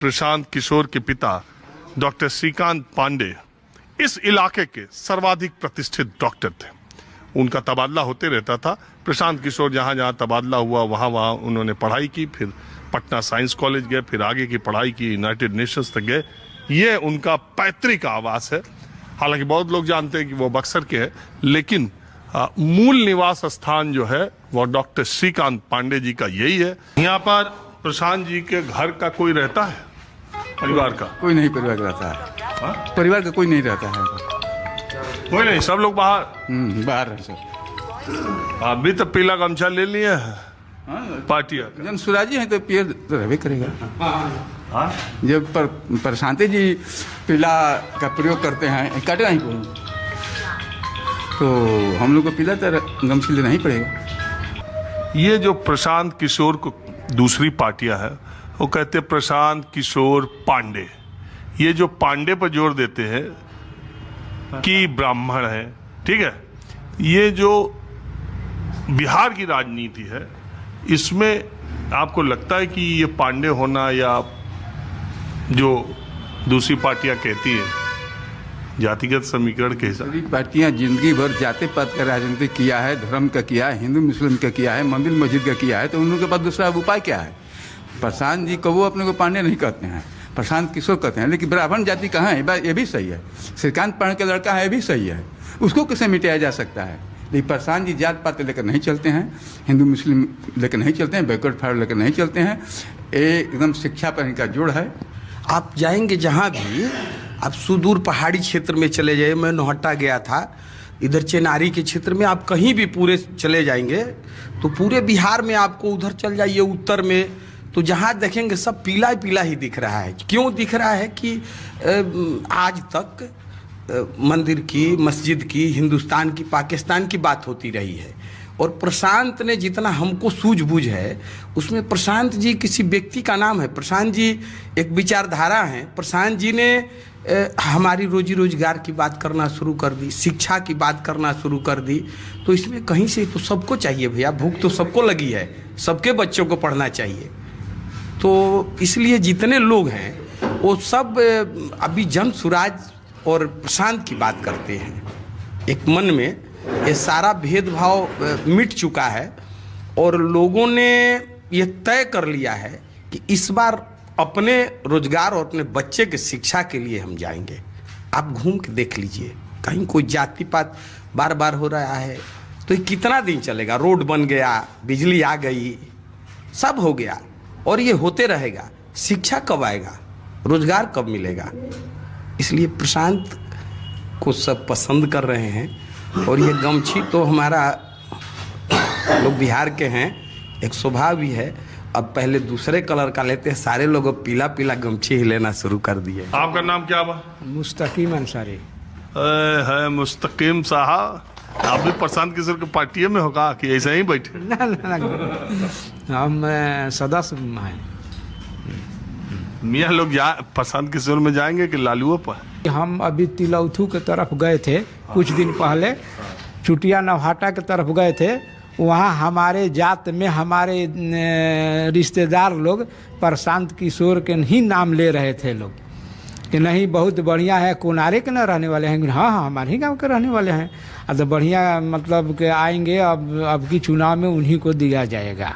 प्रशांत किशोर के पिता डॉक्टर श्रीकांत पांडे इस इलाके के सर्वाधिक प्रतिष्ठित डॉक्टर थे। उनका तबादला होते रहता था। प्रशांत किशोर जहाँ जहाँ तबादला हुआ वहाँ वहाँ उन्होंने पढ़ाई की, फिर पटना साइंस कॉलेज गए, फिर आगे की पढ़ाई की, यूनाइटेड नेशंस तक गए। ये उनका पैतृक आवास है। हालांकि बहुत लोग जानते हैं कि वो बक्सर के हैं, लेकिन मूल निवास स्थान जो है वो डॉक्टर श्रीकांत पांडे जी का यही है। यहाँ पर प्रशांत जी के घर का कोई रहता है? परिवार का कोई नहीं, परिवार का रहता है। हा? परिवार का कोई नहीं रहता है। कोई नहीं, सब लोग बाहर बाहर है सब। अभी तो पीला गमछा ले लिए है पार्टियां। जन सुराजी है तो पियर तो रहबे करेगा। जब प्रशांति जी पीला का प्रयोग करते हैं, काटे नहीं को, तो हम लोग को पीला तो गमछी लेना ही पड़ेगा। ये जो प्रशांत किशोर को दूसरी पार्टियां है वो कहते हैं प्रशांत किशोर पांडे। ये जो पांडे पर जोर देते हैं कि ब्राह्मण है, ठीक है। ये जो बिहार की राजनीति है इसमें आपको लगता है कि ये पांडे होना या जो दूसरी पार्टियां कहती हैं जातिगत समीकरण के हिसाब सभी पार्टियां जिंदगी भर जाति पात का राजनीति किया है, धर्म का किया है, हिंदू मुस्लिम का किया है, मंदिर मस्जिद का किया है, तो उन लोगों के पास दूसरा उपाय क्या है? प्रशांत जी को वो अपने को पांडे नहीं कहते हैं, प्रशांत किशोर कहते हैं। लेकिन ब्राह्मण जाति कहाँ है? ये भी सही है। श्रीकांत पांडे का लड़का है, ये भी सही है। उसको कैसे मिटाया जा सकता है? लेकिन प्रशांत जी जात पात लेकर नहीं चलते हैं, हिंदू मुस्लिम लेकर नहीं चलते हैं, बैकवर्ड फॉरवर्ड लेकर नहीं चलते हैं। एकदम शिक्षा पर इनका जोड़ है। आप जाएंगे जहाँ भी, आप सुदूर पहाड़ी क्षेत्र में चले जाइए। मैं नौहट्टा गया था, इधर चेनारी के क्षेत्र में, आप कहीं भी पूरे चले जाएंगे तो पूरे बिहार में आपको उधर चल जाइए उत्तर में, तो जहाँ देखेंगे सब पीला ही पीला ही दिख रहा है। क्यों दिख रहा है कि आज तक मंदिर की, मस्जिद की, हिंदुस्तान की, पाकिस्तान की बात होती रही है। और प्रशांत ने जितना हमको सूझबूझ है उसमें प्रशांत जी किसी व्यक्ति का नाम है। प्रशांत जी एक विचारधारा है। प्रशांत जी ने हमारी रोजी रोजगार की बात करना शुरू कर दी, शिक्षा की बात करना शुरू कर दी। तो इसमें कहीं से तो सबको चाहिए भैया, भूख तो सबको लगी है, सबके बच्चों को पढ़ना चाहिए। तो इसलिए जितने लोग हैं वो सब अभी जन सुराज और प्रशांत की बात करते हैं। एक मन में ये सारा भेदभाव मिट चुका है और लोगों ने ये तय कर लिया है कि इस बार अपने रोजगार और अपने बच्चे के शिक्षा के लिए हम जाएंगे। आप घूम के देख लीजिए, कहीं कोई जाति पात बार बार हो रहा है तो ये कितना दिन चलेगा? रोड बन गया, बिजली आ गई, सब हो गया और ये होते रहेगा। शिक्षा कब आएगा? रोजगार कब मिलेगा? इसलिए प्रशांत को सब पसंद कर रहे हैं। और ये गमछी तो हमारा, लोग बिहार के हैं, एक स्वभाव भी है। अब पहले दूसरे कलर का लेते हैं, सारे लोग अब पीला पीला गमछी ही लेना शुरू कर दिए। आपका नाम क्या बा? मुस्तकीम अंसारी। है मुस्तकीम साहब, आप भी प्रशांत किशोर के पार्टी में होगा कि ऐसे ही बैठे? ना, हम सदस्य हैं। मियाँ लोग प्रशांत किशोर में जाएंगे कि लालुओं पर? हम अभी तिलौथू के तरफ गए थे कुछ दिन पहले, चुटिया नौहाटा के तरफ गए थे। वहाँ हमारे जात में हमारे रिश्तेदार लोग प्रशांत किशोर के ही नाम ले रहे थे लोग कि नहीं बहुत बढ़िया है, कोनारे के न रहने वाले हैं। हाँ हाँ, हमारे ही गांव के रहने वाले हैं। अब तो बढ़िया, मतलब कि आएंगे, अब की चुनाव में उन्हीं को दिया जाएगा।